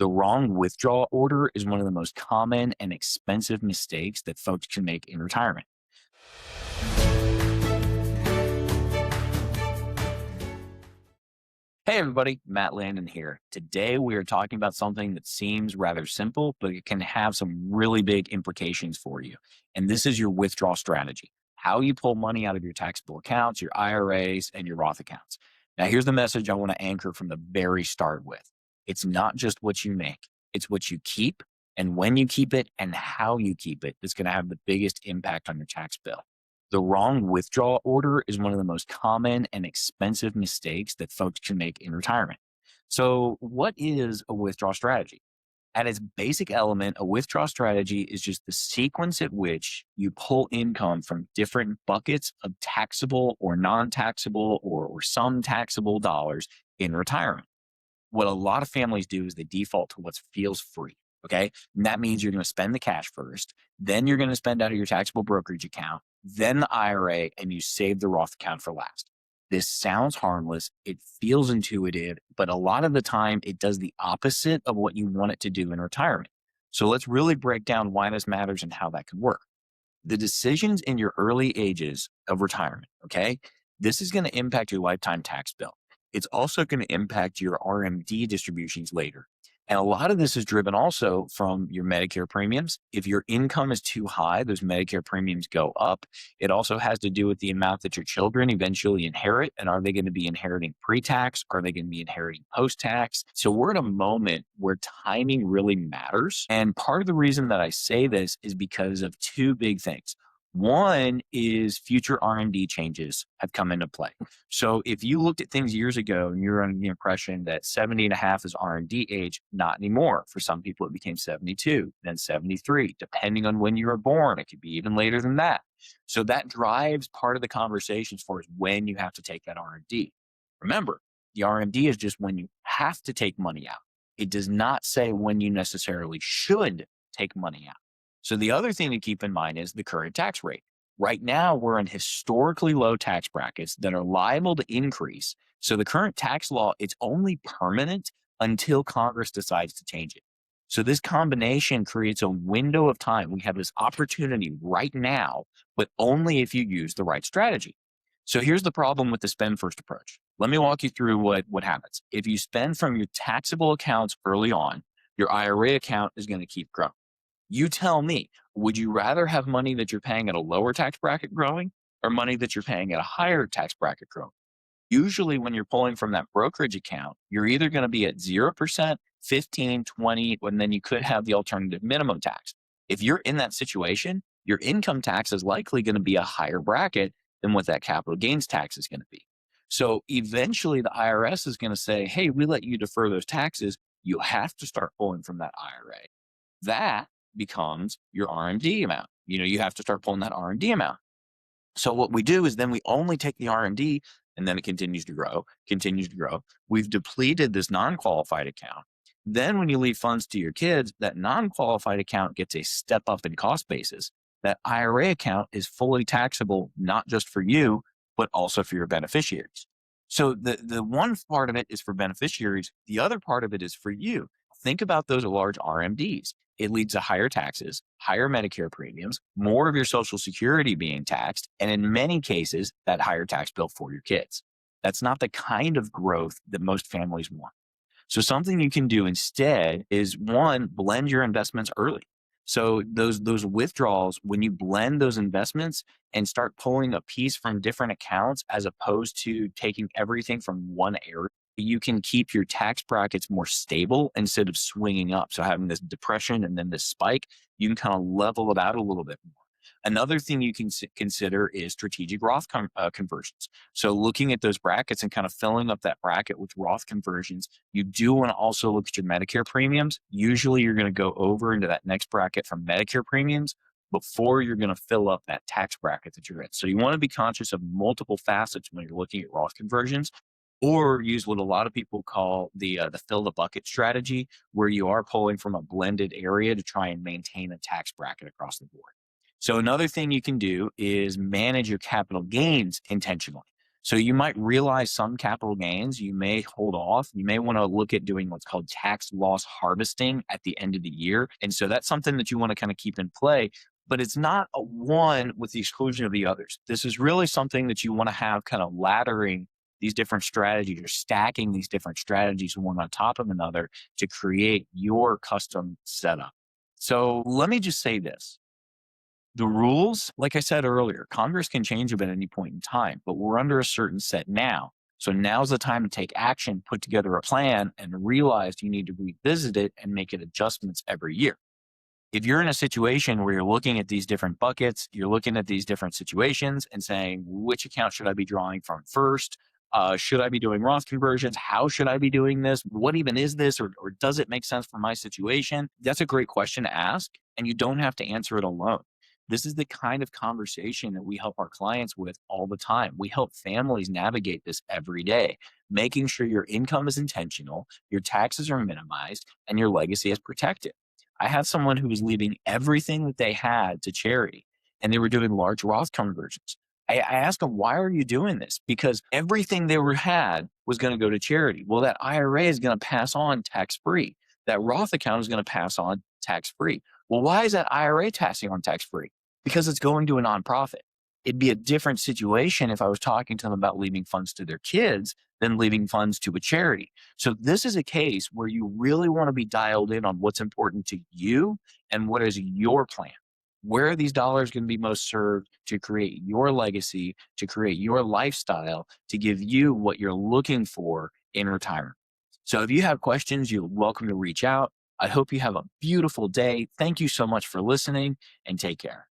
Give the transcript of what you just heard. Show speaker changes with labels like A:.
A: The wrong withdrawal order is one of the most common and expensive mistakes that folks can make in retirement. Hey everybody, Matt Landon here. Today we are talking about something that seems rather simple, but it can have some really big implications for you. And this is your withdrawal strategy, how you pull money out of your taxable accounts, your IRAs, and your Roth accounts. Now here's the message I want to anchor from the very start with. It's not just what you make, it's what you keep and when you keep it and how you keep it that's going to have the biggest impact on your tax bill. The wrong withdrawal order is one of the most common and expensive mistakes that folks can make in retirement. So, what is a withdrawal strategy? At its basic element, a withdrawal strategy is just the sequence at which you pull income from different buckets of taxable or non-taxable or some taxable dollars in retirement. What a lot of families do is they default to what feels free. Okay. And that means you're going to spend the cash first, then you're going to spend out of your taxable brokerage account, then the IRA, and you save the Roth account for last. This sounds harmless. It feels intuitive, but a lot of the time it does the opposite of what you want it to do in retirement. So let's really break down why this matters and how that could work. The decisions in your early ages of retirement, okay, this is going to impact your lifetime tax bill. It's also going to impact your RMD distributions later. And a lot of this is driven also from your Medicare premiums. If your income is too high, those Medicare premiums go up. It also has to do with the amount that your children eventually inherit. And are they going to be inheriting pre-tax? Are they going to be inheriting post-tax? So we're in a moment where timing really matters. And part of the reason that I say this is because of two big things. One is future RMD changes have come into play. So if you looked at things years ago and you're under the impression that 70 and a half is RMD age, not anymore. For some people, it became 72, then 73, depending on when you were born. It could be even later than that. So that drives part of the conversations for us when you have to take that RMD. Remember, the RMD is just when you have to take money out. It does not say when you necessarily should take money out. So the other thing to keep in mind is the current tax rate. Right now, we're in historically low tax brackets that are liable to increase. So the current tax law, it's only permanent until Congress decides to change it. So this combination creates a window of time. We have this opportunity right now, but only if you use the right strategy. So here's the problem with the spend first approach. Let me walk you through what happens. If you spend from your taxable accounts early on, your IRA account is going to keep growing. You tell me, would you rather have money that you're paying at a lower tax bracket growing or money that you're paying at a higher tax bracket growing? Usually when you're pulling from that brokerage account, you're either going to be at 0%, 15, 20, and then you could have the alternative minimum tax. If you're in that situation, your income tax is likely going to be a higher bracket than what that capital gains tax is going to be. So eventually the IRS is going to say, hey, we let you defer those taxes. You have to start pulling from that IRA. That becomes your RMD amount. You have to start pulling that RMD amount. So what we do is then we only take the RMD and then it continues to grow, continues to grow. We've depleted this non-qualified account. Then when you leave funds to your kids, that non-qualified account gets a step up in cost basis. That IRA account is fully taxable, not just for you, but also for your beneficiaries. So the one part of it is for beneficiaries. The other part of it is for you. Think about those large RMDs. It leads to higher taxes, higher Medicare premiums, more of your Social Security being taxed, and in many cases, that higher tax bill for your kids. That's not the kind of growth that most families want. So something you can do instead is, one, blend your investments early. So those withdrawals, when you blend those investments and start pulling a piece from different accounts as opposed to taking everything from one area, you can keep your tax brackets more stable instead of swinging up. So having this depression and then this spike, you can kind of level it out a little bit more. Another thing you can consider is strategic Roth conversions. So looking at those brackets and kind of filling up that bracket with Roth conversions, you do want to also look at your Medicare premiums. Usually you're going to go over into that next bracket from Medicare premiums before you're going to fill up that tax bracket that you're in. So you want to be conscious of multiple facets when you're looking at Roth conversions, or use what a lot of people call the fill the bucket strategy, where you are pulling from a blended area to try and maintain a tax bracket across the board. So another thing you can do is manage your capital gains intentionally. So you might realize some capital gains. You may hold off. You may want to look at doing what's called tax loss harvesting at the end of the year. And so that's something that you want to kind of keep in play, but it's not a one with the exclusion of the others. This is really something that you want to have kind of laddering these different strategies or stacking these different strategies one on top of another to create your custom setup. So let me just say this. The rules, like I said earlier, Congress can change them at any point in time, but we're under a certain set now. So now's the time to take action, put together a plan, and realize you need to revisit it and make it adjustments every year. If you're in a situation where you're looking at these different buckets, you're looking at these different situations and saying, which account should I be drawing from first? Should I be doing Roth conversions? How should I be doing this? What even is this? Or does it make sense for my situation? That's a great question to ask, and you don't have to answer it alone. This is the kind of conversation that we help our clients with all the time. We help families navigate this every day, making sure your income is intentional, your taxes are minimized, and your legacy is protected. I had someone who was leaving everything that they had to charity, and they were doing large Roth conversions. I asked them, why are you doing this? Because everything they had was going to go to charity. Well, that IRA is going to pass on tax free. That Roth account is going to pass on tax free. Well, why is that IRA passing on tax free? Because it's going to a nonprofit. It'd be a different situation if I was talking to them about leaving funds to their kids than leaving funds to a charity. So this is a case where you really want to be dialed in on what's important to you and what is your plan. Where are these dollars going to be most served to create your legacy, to create your lifestyle, to give you what you're looking for in retirement? So if you have questions, you're welcome to reach out. I hope you have a beautiful day. Thank you so much for listening, and take care.